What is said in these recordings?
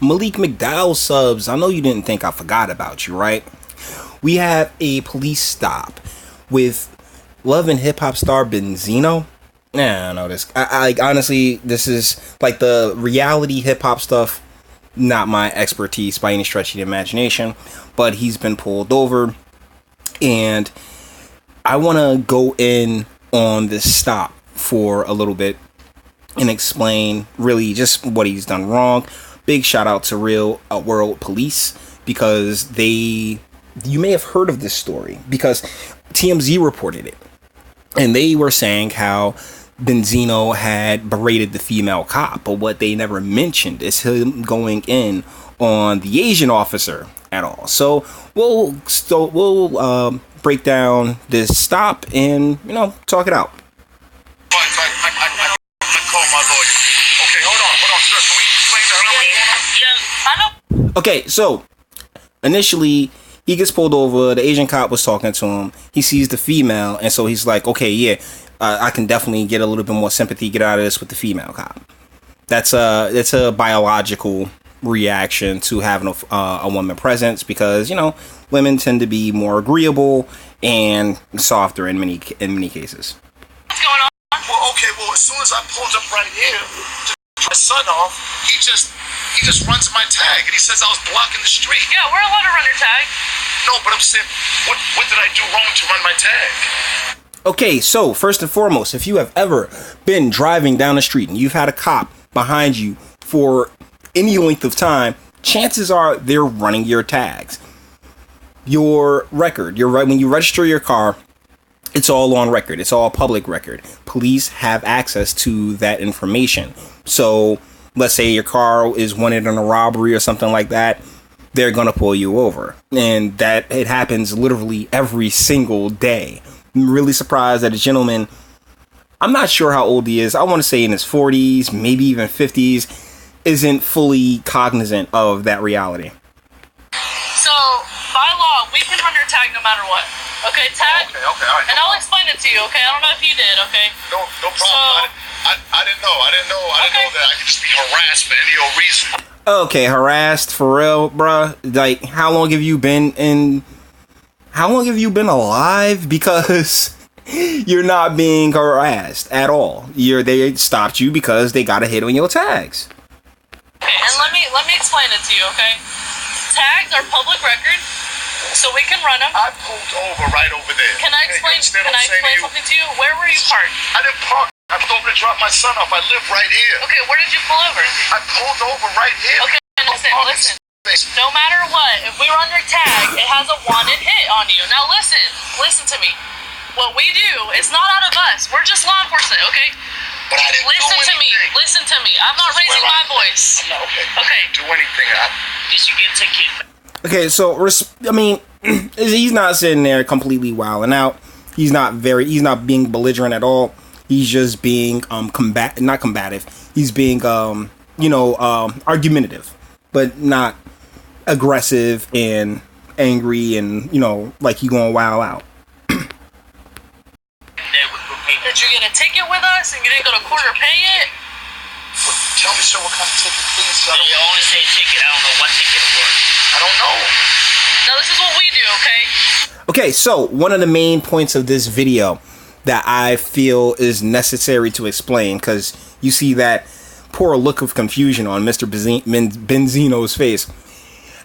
Malik McDowell subs, I know you didn't think I forgot about you, right? We have a police stop with Love and Hip Hop star Benzino. Nah, I know this. I honestly, this is like the reality hip hop stuff, not my expertise by any stretch of the imagination, but he's been pulled over, and I want to go in on this stop for a little bit and explain really just what he's done wrong. Big shout out to Real World Police, because you may have heard of this story because TMZ reported it, and they were saying how Benzino had berated the female cop, but what they never mentioned is him going in on the Asian officer at all. So we'll break down this stop and talk it out. Okay, so initially he gets pulled over. The Asian cop was talking to him. He sees the female, and so he's like, okay, yeah, I can definitely get a little bit more sympathy, get out of this with the female cop. That's a biological reaction to having a woman presence, because women tend to be more agreeable and softer in many cases. What's going on? Well, as soon as I pulled up right here to drop my son off, he just runs my tag, and he says I was blocking the street. Yeah, we're allowed to run your tag. No, but I'm saying, what did I do wrong to run my tag? Okay, so first and foremost, if you have ever been driving down the street and you've had a cop behind you for any length of time, chances are they're running your tags. Your record, when you register your car, it's all on record. It's all public record. Police have access to that information. So let's say your car is wanted in a robbery or something like that, they're going to pull you over. And that it happens literally every single day. I'm really surprised that a gentleman, I'm not sure how old he is, I want to say in his 40s, maybe even 50s, isn't fully cognizant of that reality. So, by law, we can run your tag no matter what. Okay, tag? Okay, all right. And I'll explain it to you, okay? I don't know if you did, okay? No problem. So, I didn't know. I didn't know that I could just be harassed for any old reason. Okay, harassed for real, bruh? Like, how long have you been alive? Because you're not being harassed at all. They stopped you because they got a hit on your tags. Okay, and let me explain it to you, okay? Tags are public record, so we can run them. I pulled over right over there. Can I explain something to you? Where were you parked? I didn't park. I pulled over to drop my son off. I live right here. Okay, where did you pull over? I pulled over right here. Okay, listen. No matter what, if we run your tag, it has a wanted hit on you. Now listen to me. What we do, it's not out of us. We're just law enforcement, okay? But I didn't Listen to me. I'm not raising my voice. I'm not, okay. Okay. Do anything. Did you get ticket? Okay, so he's not sitting there completely wilding out. He's not being belligerent at all. He's just being not combative. He's being argumentative, but not aggressive and angry and like he going wild out. Did you get a ticket with us and you didn't go to court or pay it? Well, tell me, sir, what kind of ticket, please? You only say ticket. I don't know what ticket it was. I don't know. Now this is what we do, okay? Okay, so one of the main points of this video that I feel is necessary to explain, because you see that poor look of confusion on Mr. Benzino's face.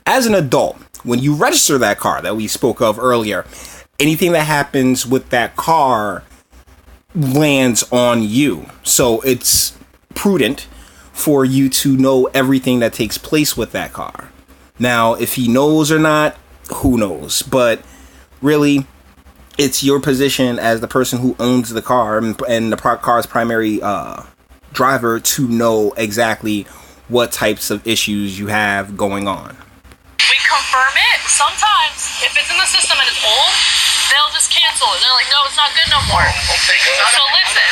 As an adult, when you register that car that we spoke of earlier, anything that happens with that car lands on you. So it's prudent for you to know everything that takes place with that car. Now, if he knows or not, who knows? But really, it's your position as the person who owns the car and the car's primary driver to know exactly what types of issues you have going on. We confirm it. Sometimes, if it's in the system and it's old, they'll just cancel it. They're like, no, it's not good no more. Okay. So listen,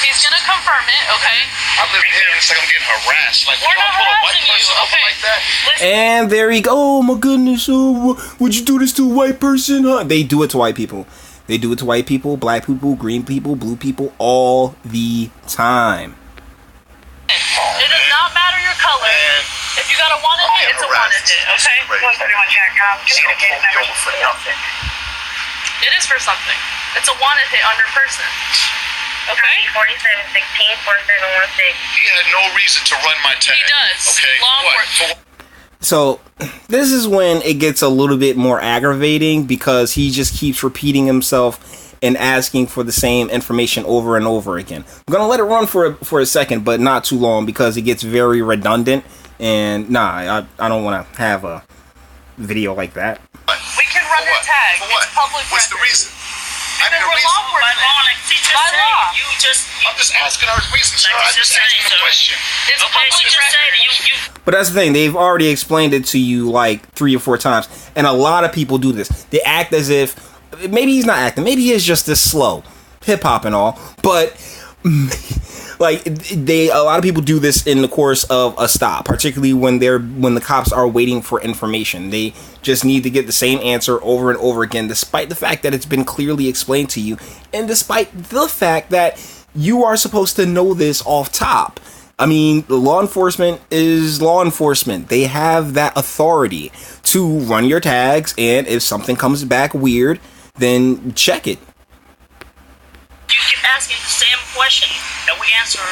he's gonna confirm it, okay? I live here and it's like I'm getting harassed. Like, we're not pull a white harassing you, person over okay? like that. Listen. And there he go. Oh my goodness! Oh, would you do this to a white person? Huh? They do it to white people. They do it to white people, black people, green people, blue people, all the time. It does not matter your color. Man. If you got It's a wanted hit, okay? 131 Jack. Just gonna get it over for nothing. It is for something. It's a wanted hit on your person. Okay? 4716, 4716. He had no reason to run my tag. He does. Okay. Law enforcement. So this is when it gets a little bit more aggravating because he just keeps repeating himself and asking for the same information over and over again. I'm gonna let it run for a second, but not too long because it gets very redundant. And I don't want to have a video like that. We can run your tag. For what? It's public What's the record. reason? Because we're law enforcement. By law. I'm just asking her reasons, sir. I'm just asking a question. It's public record. But that's the thing. They've already explained it to you like 3 or 4 times. And a lot of people do this. They act as if, maybe he's not acting. Maybe he is just this slow. Hip-hop and all. But like a lot of people do this in the course of a stop, particularly when the cops are waiting for information. They just need to get the same answer over and over again, despite the fact that it's been clearly explained to you, and despite the fact that you are supposed to know this off top. I mean, law enforcement is law enforcement. They have that authority to run your tags, and if something comes back weird, then check it. You keep asking the same question that we answered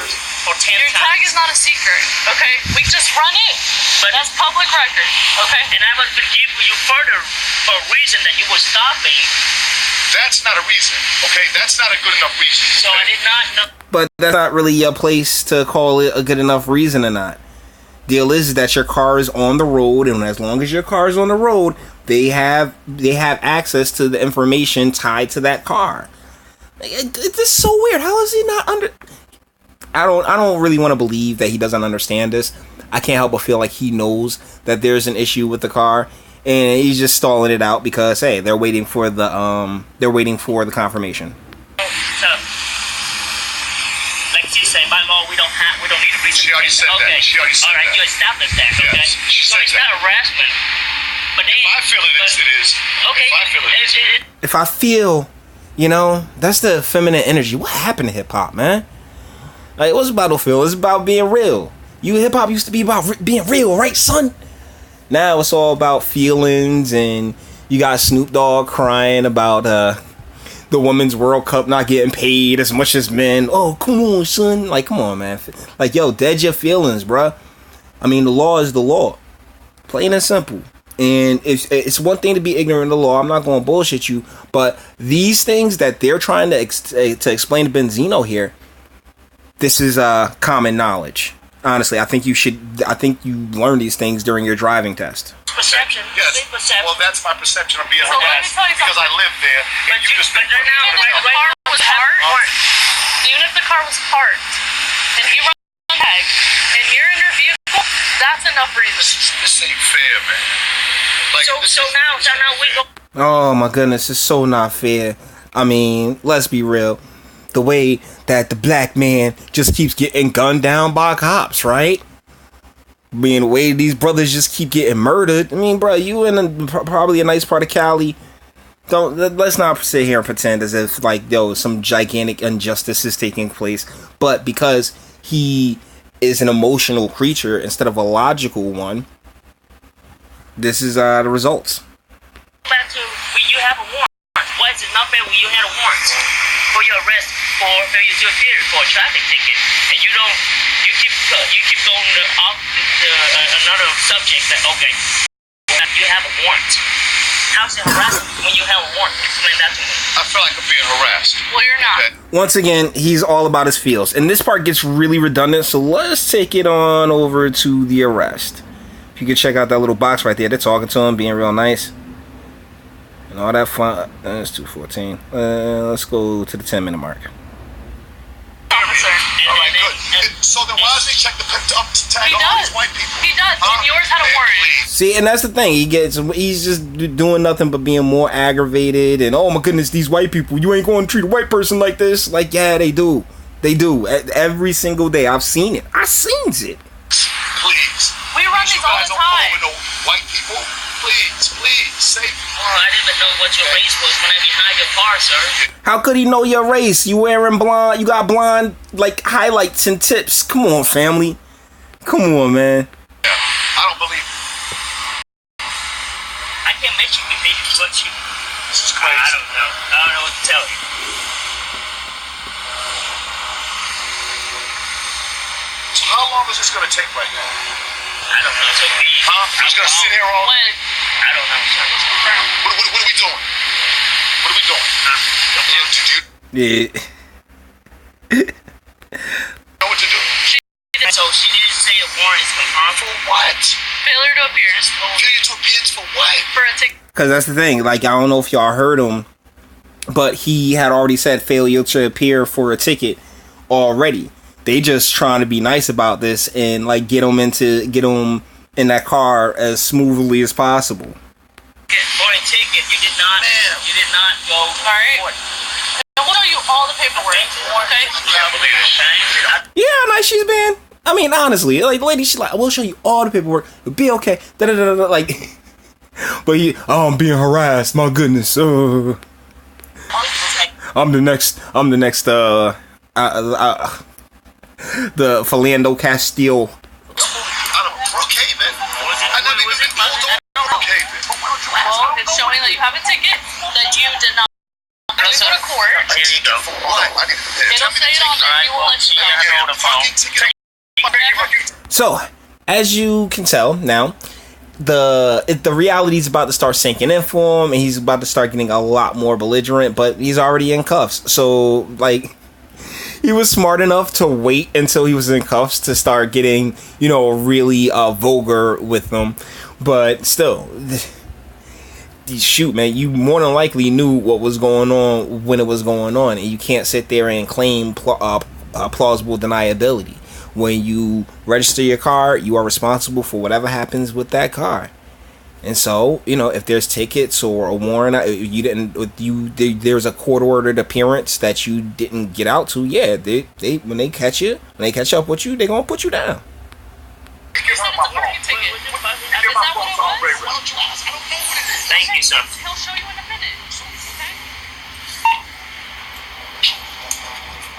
for 10 Your times. tag is not a secret, okay? We just run it. But that's public record, okay? And I was going to give you further for a reason that you were stopping. That's not a reason, okay? That's not a good enough reason. So I did not know. But that's not really a place to call it a good enough reason or not. Deal is that your car is on the road, and as long as your car is on the road, they have access to the information tied to that car. It's just so weird. How is he not under? I don't really want to believe that he doesn't understand this. I can't help but feel like he knows that there's an issue with the car, and he's just stalling it out because hey, they're waiting for the confirmation. So, like you say, by law, we don't need a reason. She already said that. She already said all right, that. you established that. Okay. Yes, she So said it's that. not harassment. But then, If I feel it is, it is. Okay. If I feel it is, it is. If I feel, that's the feminine energy. What happened to hip hop, man? Like, what's Battlefield? It's about being real. Hip hop used to be about being real, right, son? Now it's all about feelings, and you got Snoop Dogg crying about the Women's World Cup not getting paid as much as men. Oh, come on, son. Like, come on, man. Like, yo, dead your feelings, bruh. I mean, the law is the law. Plain and simple. And it's one thing to be ignorant of the law. I'm not going to bullshit you. But these things that they're trying to explain to Benzino here, this is common knowledge. Honestly, I think you learn these things during your driving test. perception. Yes. Big perception. Well, that's my perception of being So let me harassed tell you because I something. live there. But And you just think Even if the car was parked, and he runs a tag, and you're in your vehicle, that's enough reason. This ain't fair, man. Like, So now we go. Oh my goodness, it's so not fair. I mean, let's be real. The way that the black man just keeps getting gunned down by cops, right? I mean, the way these brothers just keep getting murdered. I mean, bro, you in probably a nice part of Cali. Let's not sit here and pretend as if like some gigantic injustice is taking place. But because he is an emotional creature instead of a logical one, this is the results. Back to when you have a warrant. Why is it not fair when you had a warrant for your arrest for failure to appear for a traffic ticket, and you keep going off to another subject that you have a warrant. How's it harassment when you have a warrant? Explain that to me. I feel like I'm being harassed. Well, you're not. Okay. Once again, he's all about his feels. And this part gets really redundant, so let's take it on over to the arrest. If you could check out that little box right there, they're talking to him, being real nice. And all that fun. That's 2:14. Let's go to the 10-minute mark. Officer. All right, good. So then why does he check the tag He on all does. these white people? He does. Huh? And yours had a Man, warrant. please. See, and that's the thing. He's just doing nothing but being more aggravated. And oh my goodness, these white people, you ain't going to treat a white person like this. Like, yeah, they do. They do. Every single day. I've seen it. I've seen it. Please. We run You these all guys the don't pull time. over no white people. Please, save me. Oh, I didn't even know what your race was when I behind your car, sir. How could he know your race? You wearing blonde? You got blonde like highlights and tips. Come on, family. Come on, man. Yeah, I don't believe it. is this gonna take right now? I don't know. So we. Huh? We're just gonna sit here all. When? I don't know. So What are we doing? What are we doing? Yeah. Know what to do? So she didn't say a warrant is confirmed for What? Failure to appear. Failure to appear for what? For a ticket. Because that's the thing. Like, I don't know if y'all heard him, but he had already said failure to appear for a ticket already. They just trying to be nice about this and like get him in that car as smoothly as possible. for a ticket. You did not. Ma'am. You did not go. All right. And we'll show you all the paperwork. Okay. Yeah, nice she's been. I mean, honestly, like the lady, she's like, we'll show you all the paperwork. It'll be okay. Da da da da. Like, but I'm being harassed. My goodness. I'm the next. The Philando Castile. Brookhaven? I never even been pulled over in Brookhaven. Well, it's showing that you have a ticket that you did not go to court. Here you go. For what? I need to pay. It'll say it on there. We will let you know. Fucking ticket. So, as you can tell now, the reality is about to start sinking in for him, and he's about to start getting a lot more belligerent. But he's already in cuffs, so like. He was smart enough to wait until he was in cuffs to start getting, really vulgar with them. But still, shoot, man, you more than likely knew what was going on when it was going on. And you can't sit there and claim plausible deniability. When you register your car, you are responsible for whatever happens with that car. And so, if there's tickets or a warrant, there's a court-ordered appearance that you didn't get out to. Yeah, they when they catch up with you, they're gonna put you down. Give her my phone. Ticket. Give my phone to Ray. Why don't you ask? I don't know what it is. Thank you, sir. He'll show you in a minute.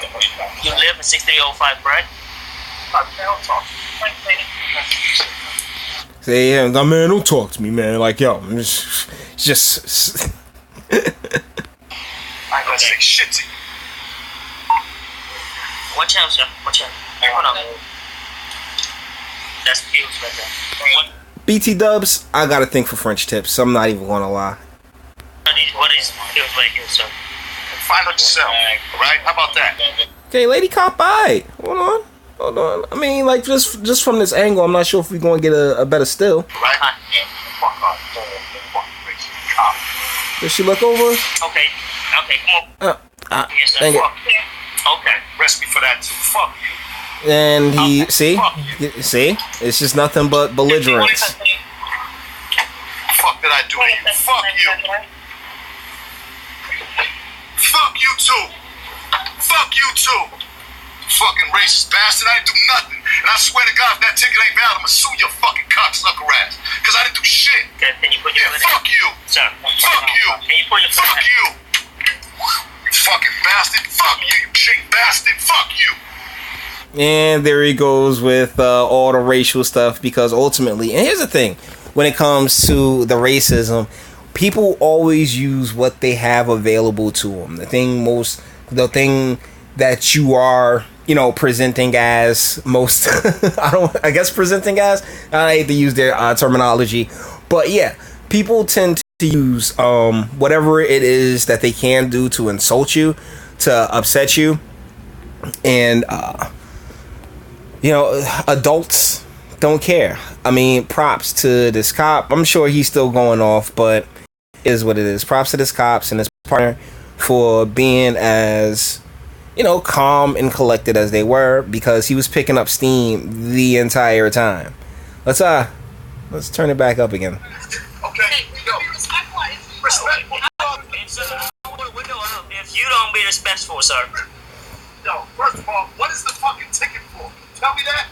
Okay? You live in 6305, right? Say, yeah, man, don't talk to me, man. Like, yo, I'm just. I ain't gonna say shit to you. Watch out, sir. Watch out. Hold on. That's pills right there. BT Dubs, I gotta think for French tips. I'm not even gonna lie. What is pills right here, sir? Find out yourself. All right? How about that? Okay, Lady Cop, bye. Hold on. I mean, like, just from this angle, I'm not sure if we're gonna get a better still. Right? Fuck off. Fuck racist cop. Does she look over? Okay, come on. Yes, sir. Dang it. Okay. Arrest me for that too. Fuck you. And he, Okay. see, Fuck it's just nothing but belligerence. Fuck did I do to you? Fuck you. Fuck you too. Fuck you too. Fucking racist bastard. I didn't do nothing. And I swear to God, if that ticket ain't valid, I'ma sue your fucking cocksucker ass. Cause I didn't do shit. Okay, can you put your Yeah, foot in? fuck you. Sir. Fuck you. Can you put your foot Fuck in? you. You fucking bastard. Fuck you, you cheap bastard. Fuck you. And there he goes with all the racial stuff, because ultimately, and here's the thing, when it comes to the racism, people always use what they have available to them. The thing that you are, presenting as most, presenting as, I hate to use their terminology, but yeah, people tend to use whatever it is that they can do to insult you, to upset you, and adults don't care. I mean, props to this cop. I'm sure he's still going off, but it is what it is. Props to this cops and his partner for being as, calm and collected as they were, because he was picking up steam the entire time. Let's turn it back up again. Okay, yo. Respectful. If you don't be respectful, sir. Yo, first of all, what is the fucking ticket for? Tell me that.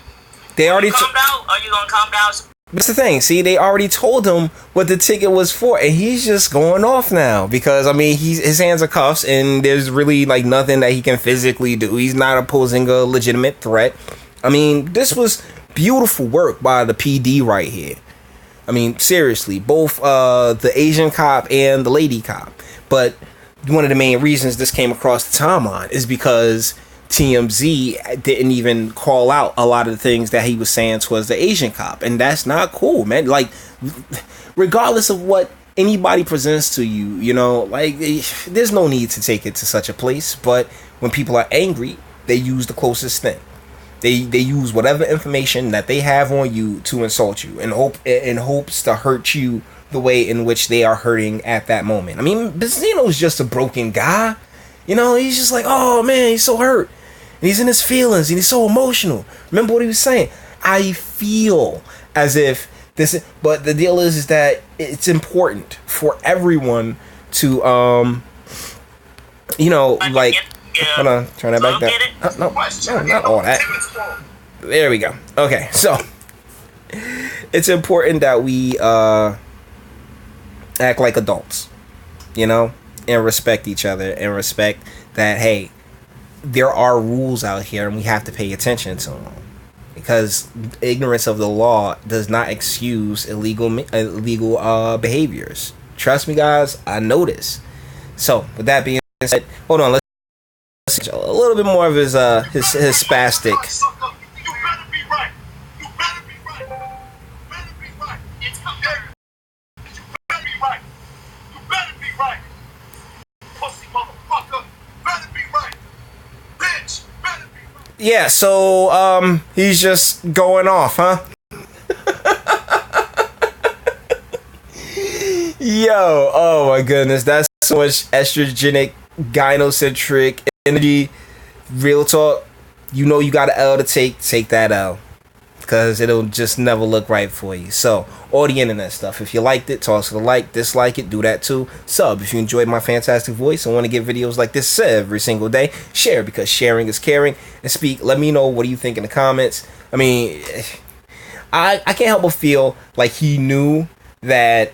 They already Calm down. Are you gonna calm down? That's the thing. See, they already told him what the ticket was for, and he's just going off now because, I mean, his hands are cuffs, and there's really like nothing that he can physically do. He's not posing a legitimate threat. I mean, this was beautiful work by the PD right here. I mean, seriously, both the Asian cop and the lady cop. But one of the main reasons this came across the timeline is because TMZ didn't even call out a lot of the things that he was saying towards the Asian cop, and that's not cool, man. Like, regardless of what anybody presents to you, you know, like, there's no need to take it to such a place. But when people are angry, they use the closest thing. They use whatever information that they have on you to insult you, in hopes to hurt you the way in which they are hurting at that moment. I mean, Benzino's just a broken guy. You know, he's just like, oh man, he's so hurt. And he's in his feelings and he's so emotional. Remember what he was saying? I feel as if this is, but the deal is that it's important for everyone to, you know, like, hold on, turn that back down. No, not all that. There we go. Okay, so it's important that we act like adults, you know, and respect each other, and respect that, hey, there are rules out here and we have to pay attention to them, because ignorance of the law does not excuse illegal behaviors. Trust me, guys, I know this. So with that being said, hold on, let's see a little bit more of his spastic. You better be right. You better be right. You better be right. It's okay. You better be right. You better be right. Pussy motherfucker. Better be right. Bitch. Better be right. Yeah, so he's just going off, huh? Yo, oh my goodness, that's so much estrogenic, gynocentric energy. Real talk, you know you got an L to take that L, because it'll just never look right for you. So, all the internet stuff, if you liked it, toss it a like, dislike it, do that too. Sub if you enjoyed my fantastic voice and want to get videos like this every single day. Share, because sharing is caring. And speak, let me know what do you think in the comments. I mean, I can't help but feel like he knew that